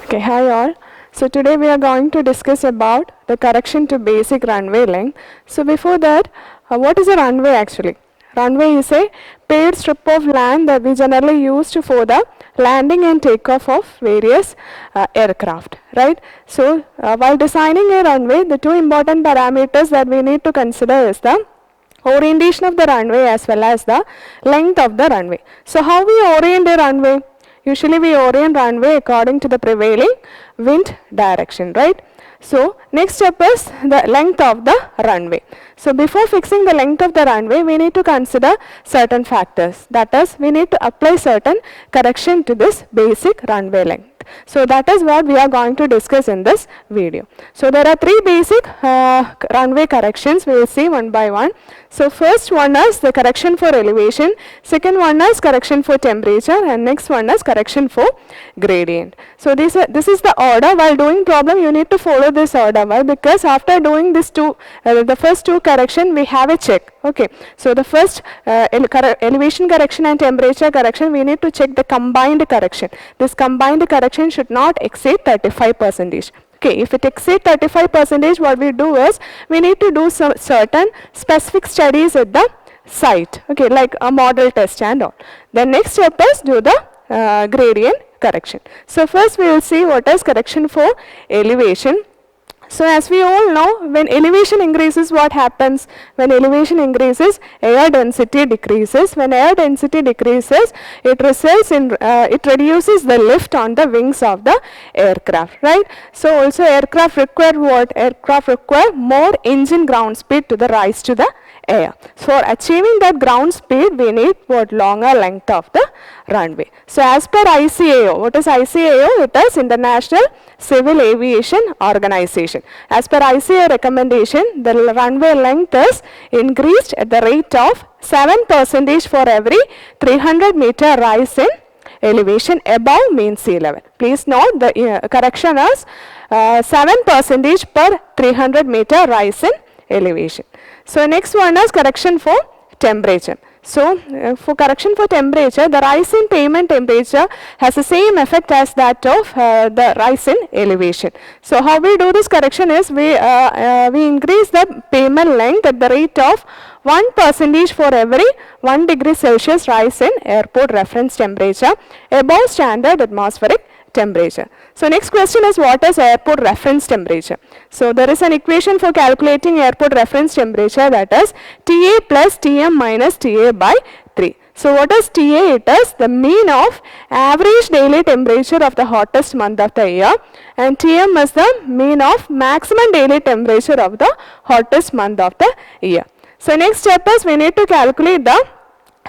Okay, hi all. So today we are going to discuss about the correction to basic runway length. So before that, what is a runway actually? Runway is a paved strip of land that we generally use for the landing and takeoff of various aircraft, right? So while designing a runway, the two important parameters that we need to consider is the orientation of the runway as well as the length of the runway. So how we orient a runway? Usually we orient runway according to the prevailing wind direction, right? So next step is the length of the runway. So before fixing the length of the runway, we need to consider certain factors. That is, we need to apply certain correction to this basic runway length. So that is what we are going to discuss in this video. So there are three basic runway corrections. We will see one by one. So first one is the correction for elevation, second one is correction for temperature, and next one is correction for gradient. So this is the order. While doing problem, you need to follow this order. Why? Because after doing this the first two correction, we have a check. Okay. So the first elevation correction and temperature correction, we need to check the combined correction. This combined correction should not exceed 35%. Okay, if it exceeds 35%, what we do is we need to do some certain specific studies at the site. Okay, like a model test and all. The next step is do the gradient correction. So first we will see what is correction for elevation. So as we all know, when elevation increases, what happens? When elevation increases, air density decreases. When air density decreases, it results in it reduces the lift on the wings of the aircraft, right? So also aircraft require what? Aircraft require more engine ground speed to the rise to the air. For achieving that ground speed, we need what? Longer length of the runway. So as per ICAO, what is ICAO? It is International Civil Aviation Organization. As per ICAO recommendation, the runway length is increased at the rate of 7% for every 300-meter rise in elevation above mean sea level. Please note the correction is 7% per 300-meter rise in elevation. So next one is correction for temperature. So for correction for temperature, the rise in pavement temperature has the same effect as that of the rise in elevation. So how we do this correction is we increase the pavement length at the rate of 1% for every 1 degree Celsius rise in airport reference temperature above standard atmospheric temperature. So next question is what is airport reference temperature? So there is an equation for calculating airport reference temperature, that is TA plus Tm minus TA by 3. So what is TA? It is the mean of average daily temperature of the hottest month of the year, and Tm is the mean of maximum daily temperature of the hottest month of the year. So next step is we need to calculate the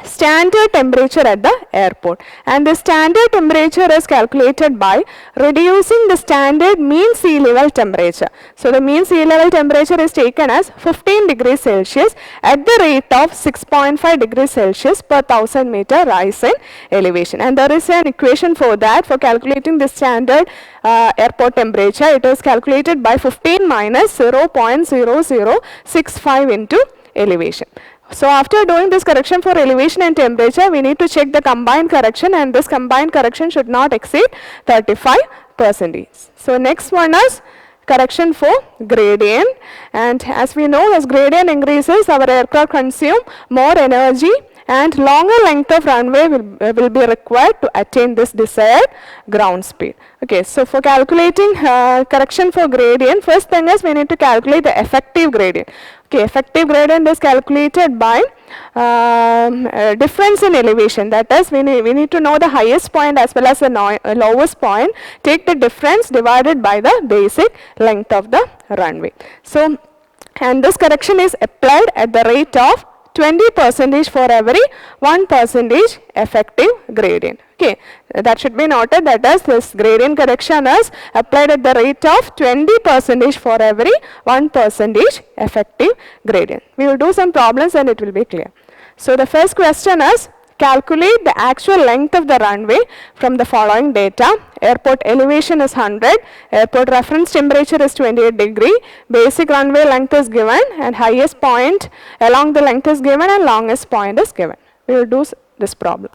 standard temperature at the airport, and the standard temperature is calculated by reducing the standard mean sea level temperature. So the mean sea level temperature is taken as 15 degrees Celsius at the rate of 6.5 degrees Celsius per 1000 meter rise in elevation, and there is an equation for that. For calculating the standard airport temperature, it is calculated by 15 minus 0.0065 into elevation. So after doing this correction for elevation and temperature, we need to check the combined correction, and this combined correction should not exceed 35%. So next one is correction for gradient, and as we know, as gradient increases, our aircraft consume more energy and longer length of runway will be required to attain this desired ground speed. Okay, so for calculating correction for gradient, first thing is we need to calculate the effective gradient. Okay, effective gradient is calculated by difference in elevation. That is, we need to know the highest point as well as the lowest point. Take the difference divided by the basic length of the runway. So, and this correction is applied at the rate of 20% for every 1% effective gradient. Okay, that should be noted, that is this gradient correction is applied at the rate of 20% for every 1% effective gradient. We will do some problems and it will be clear. So the first question is calculate the actual length of the runway from the following data. Airport elevation is 100, airport reference temperature is 28 degree, basic runway length is given, and highest point along the length is given and longest point is given. We will do this problem.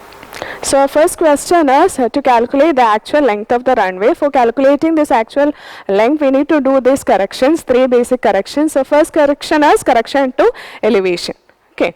So our first question is to calculate the actual length of the runway. For calculating this actual length, we need to do these corrections, 3 basic corrections. So first correction is correction to elevation. Okay.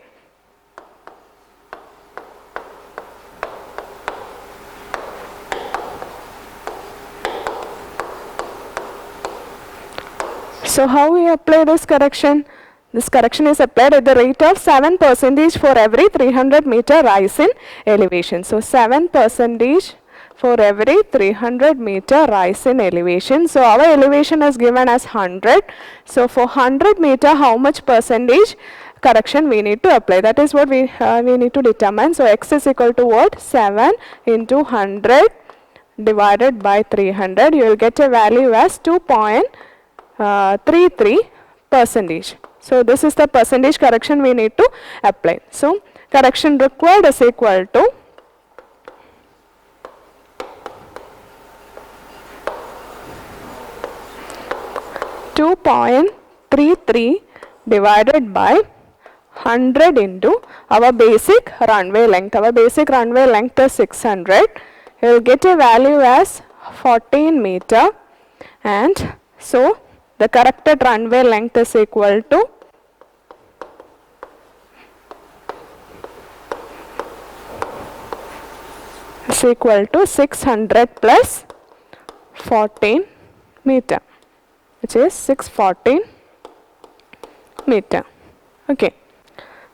So how we apply this correction? This correction is applied at the rate of 7% for every 300 meter rise in elevation. So 7% for every 300 meter rise in elevation. So our elevation is given as 100. So for 100 meter, how much percentage correction we need to apply? That is what we need to determine. So x is equal to what? 7 into 100 divided by 300. You will get a value as 2.33%. So this is the percentage correction we need to apply. So correction required is equal to 2.33 divided by 100 into our basic runway length. Our basic runway length is 600. You will get a value as 14 meter, and so the corrected runway length is equal to 600 plus 14 meter, which is 614 meter. Okay.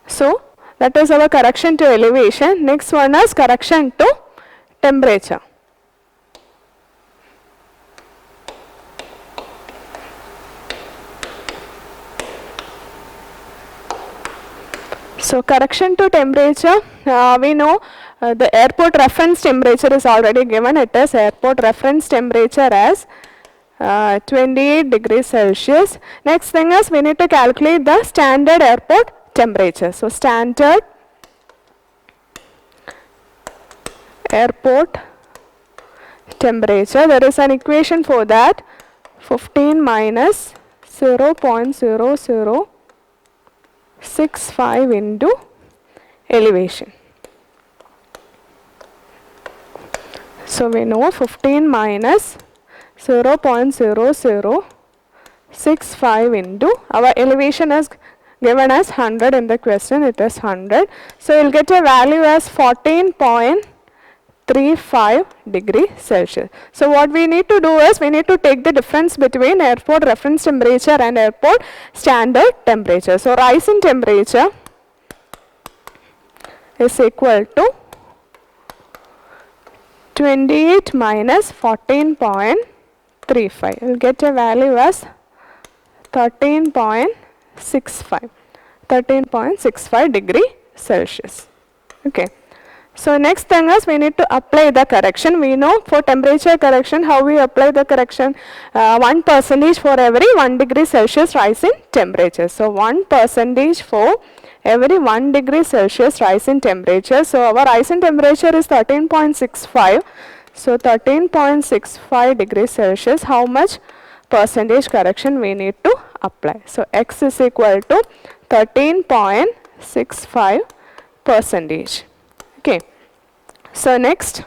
So that is our correction to elevation. Next one is correction to temperature. So correction to temperature, we know the airport reference temperature is already given. It is airport reference temperature as 28 degrees Celsius. Next thing is we need to calculate the standard airport temperature. So standard airport temperature, there is an equation for that. 15 minus 0.0065 into elevation. So we know 15 minus 0.0065 into our elevation is given as 100 in the question. It is 100. So you will get a value as 14.35 degree Celsius. So what we need to do is we need to take the difference between airport reference temperature and airport standard temperature. So rise in temperature is equal to 28 minus 14.35. You will get a value as 13.65 degree Celsius. Okay. So next thing is we need to apply the correction. We know for temperature correction how we apply the correction. 1% for every 1 degree Celsius rise in temperature. So 1% for every 1 degree Celsius rise in temperature. So our rise in temperature is 13.65. So 13.65 degrees Celsius, how much percentage correction we need to apply? So x is equal to 13.65%. Okay. So next,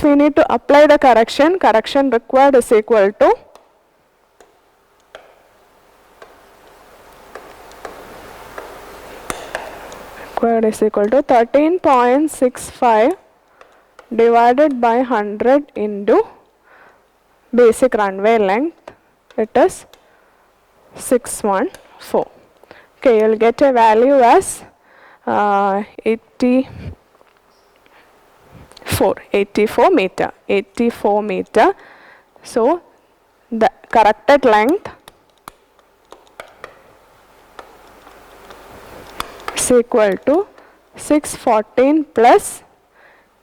we need to apply the correction. Correction required is equal to 13.65 divided by 100 into basic runway length. It is 614. Okay, you will get a value as 84 meter. So the corrected length is equal to 614 plus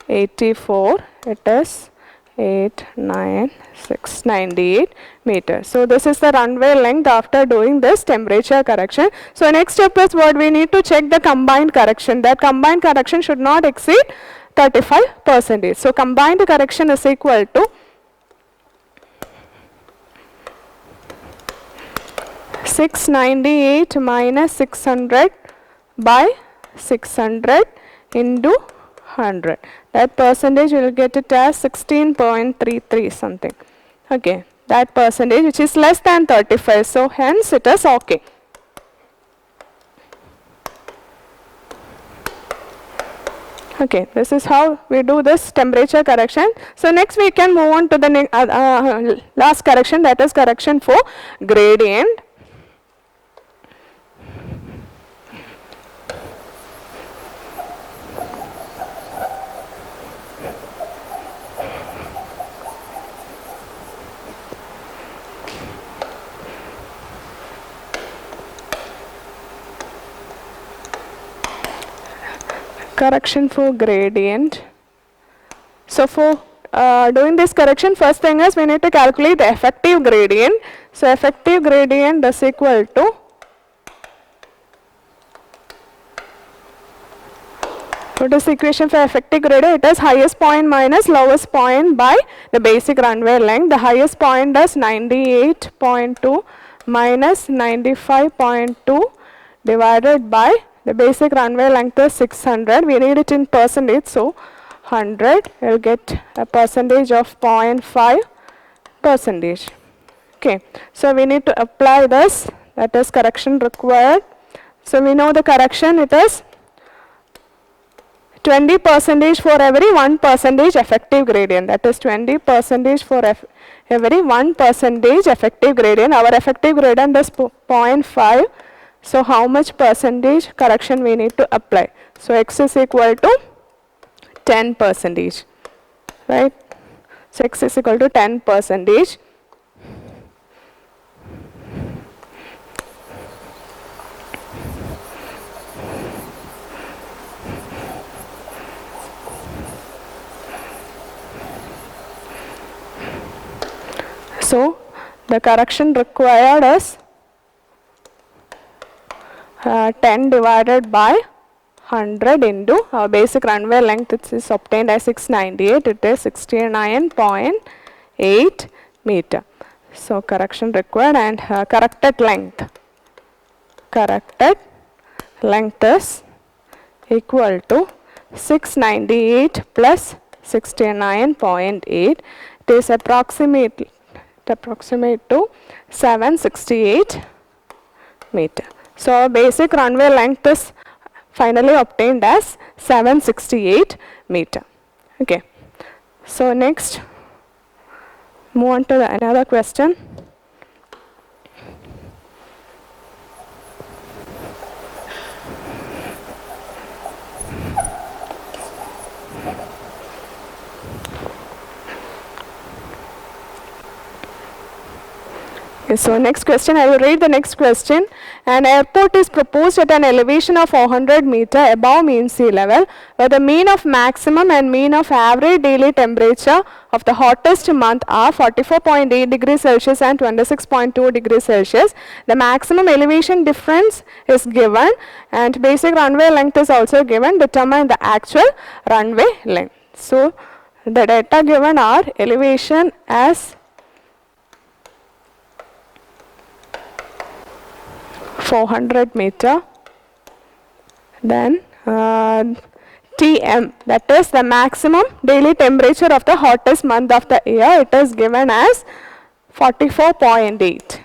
84. It is 98 meters. So this is the runway length after doing this temperature correction. So next step is what we need to check the combined correction. That combined correction should not exceed 35%. So combined correction is equal to 698 minus 600 by 600 into 100. That percentage will get it as 16.33 something. Okay, that percentage which is less than 35. So hence it is okay. Okay, this is how we do this temperature correction. So next we can move on to the last correction, that is correction for gradient. Correction for gradient. So for doing this correction, first thing is we need to calculate the effective gradient. So effective gradient is equal to what is the equation for effective gradient? It is highest point minus lowest point by the basic runway length. The highest point is 98.2 minus 95.2 divided by the basic runway length is 600. We need it in percentage, so 100 will get a percentage of 0.5 percentage. Okay, so we need to apply this, that is correction required. So we know the correction, it is 20% for every 1% effective gradient. That is 20% for every 1% effective gradient. Our effective gradient is 0.5. So how much percentage correction we need to apply? So x is equal to 10%, right? So x is equal to 10%. So the correction required is 10 divided by 100 into our basic runway length, it is obtained as 698, it is 69.8 meter. So correction required, and corrected length is equal to 698 plus 69.8. It is approximate to 768 meter. So our basic runway length is finally obtained as 768 meter. Okay. So next, move on to another question. So next question, I will read the next question. An airport is proposed at an elevation of 400 meter above mean sea level, where the mean of maximum and mean of average daily temperature of the hottest month are 44.8 degrees Celsius and 26.2 degrees Celsius. The maximum elevation difference is given and basic runway length is also given. Determine the actual runway length. So the data given are elevation as 400 meter, then TM, that is the maximum daily temperature of the hottest month of the year, it is given as 44.8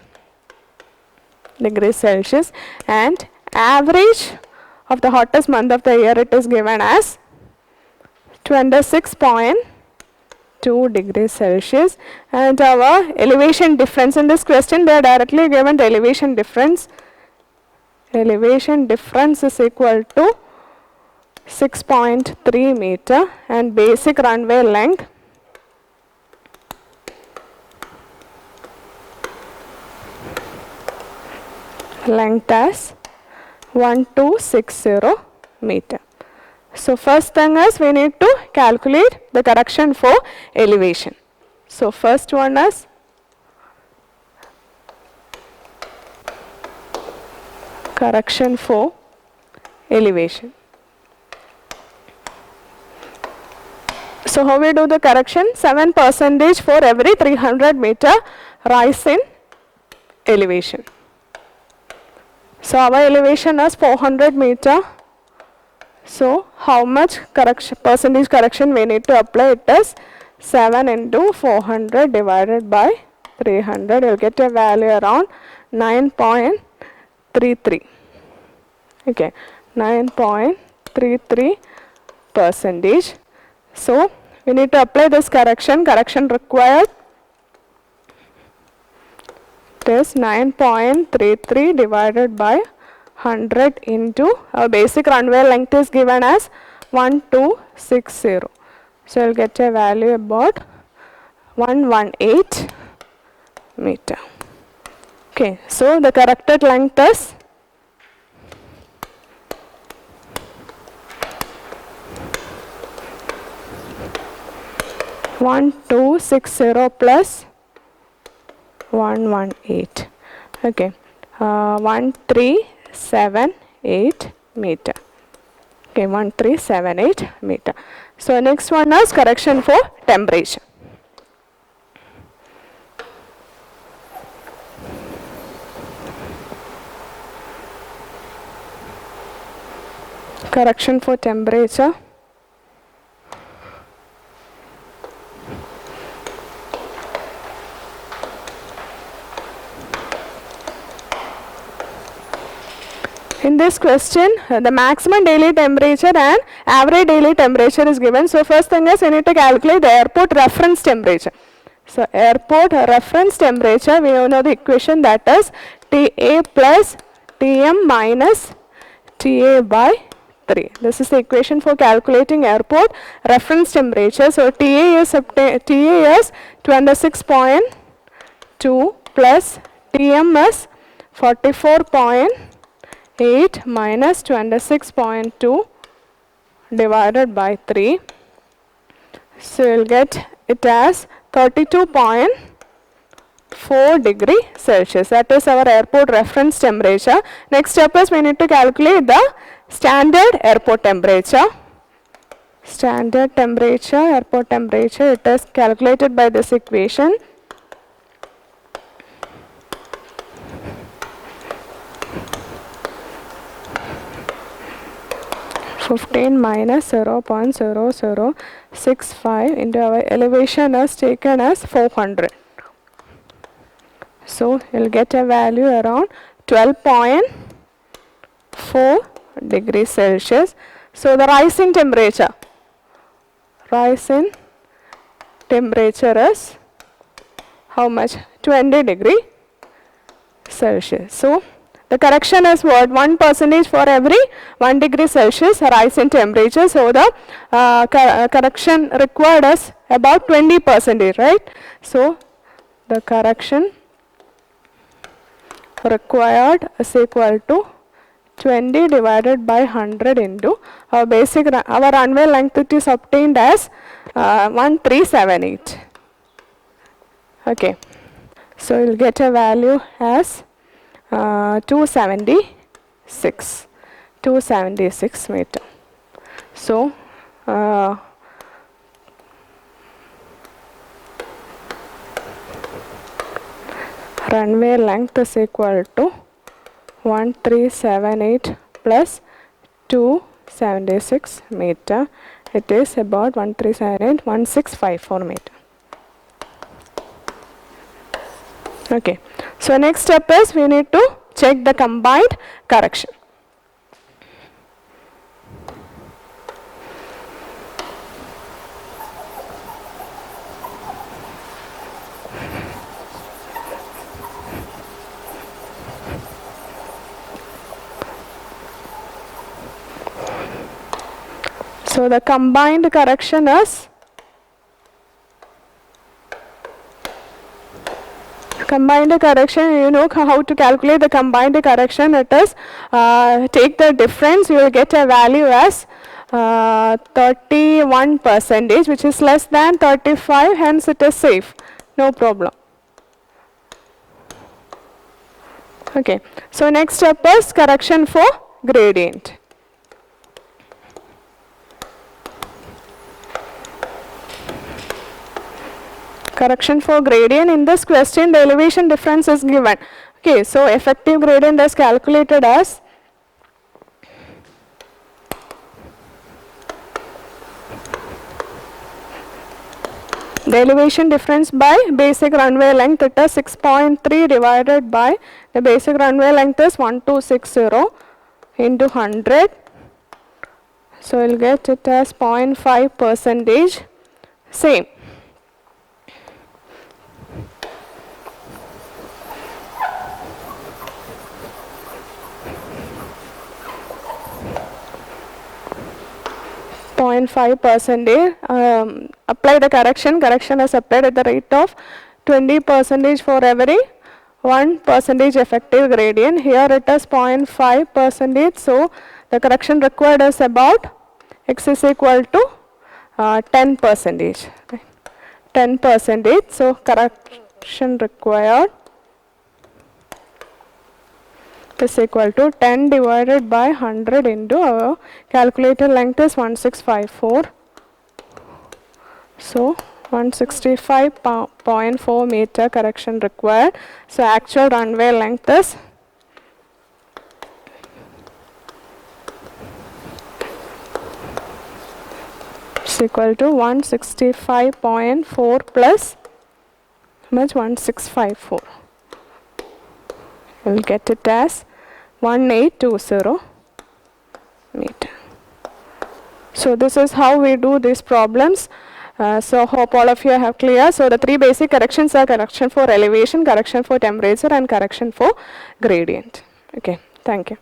degrees Celsius, and average of the hottest month of the year, it is given as 26.2 degrees Celsius, and our elevation difference in this question, they are directly given the elevation difference. Elevation difference is equal to 6.3 meter and basic runway length as 1260 meter. So first thing is we need to calculate the correction for elevation. So first one is correction for elevation. So how we do the correction? 7% for every 300 meter rise in elevation. So our elevation is 400 meter. So how much percentage correction we need to apply? It is 7 into 400 divided by 300. You will get a value around 9.33. Okay, 9.33%. So we need to apply this correction. Correction required is 9.33 divided by 100 into our basic runway length is given as 1260. So you'll get a value about 118 meter. Okay, so the corrected length is 1260 plus 118. Okay, 1378 meter. Okay, 1378 meter. So next one is correction for temperature. Correction for temperature. In this question, the maximum daily temperature and average daily temperature is given. So first thing is, we need to calculate the airport reference temperature. So airport reference temperature, we know the equation, that is TA plus Tm minus TA by 3. This is the equation for calculating airport reference temperature. So TA is 26.2 plus Tm is 44.8 minus 26.2 divided by 3. So you will get it as 32.4 degree Celsius. That is our airport reference temperature. Next step is we need to calculate the standard airport temperature. Standard temperature, airport temperature, it is calculated by this equation. minus 0.0065 into our elevation is taken as 400. So you'll get a value around 12.4 degrees Celsius. So the rise in temperature is how much? 20 degree Celsius. So the correction is what? 1% for every 1 degree Celsius rise in temperature. So the correction required is about 20%, right? So the correction required is equal to 20 divided by 100 into our our runway length, it is obtained as 1378. Okay, so you'll get a value as 276 meter. So runway length is equal to 1378 plus 276 meter. It is about 1378, 1654 meter. Okay, so next step is we need to check the combined correction. So the combined correction is you know how to calculate the combined correction. It is take the difference, you will get a value as 31%, which is less than 35, hence it is safe, no problem. Okay, so next step is correction for gradient. Correction for gradient. In this question, the elevation difference is given. Okay, so effective gradient is calculated as the elevation difference by basic runway length. It is 6.3 divided by the basic runway length is 1260 into 100. So we'll get it as 0.5%. Same. Apply the correction. Correction is applied at the rate of 20% for every 1% effective gradient. Here it is 0.5%. So the correction required is about x is equal to 10%. 10%. So correction required is equal to 10 divided by 100 into our calculator length is 1654. So 165.4 meter correction required. So actual runway length is equal to 165.4 plus how much? 1654. We'll get it as 1820 meter. So this is how we do these problems. So hope all of you have clear. So the three basic corrections are correction for elevation, correction for temperature and correction for gradient. Okay, thank you.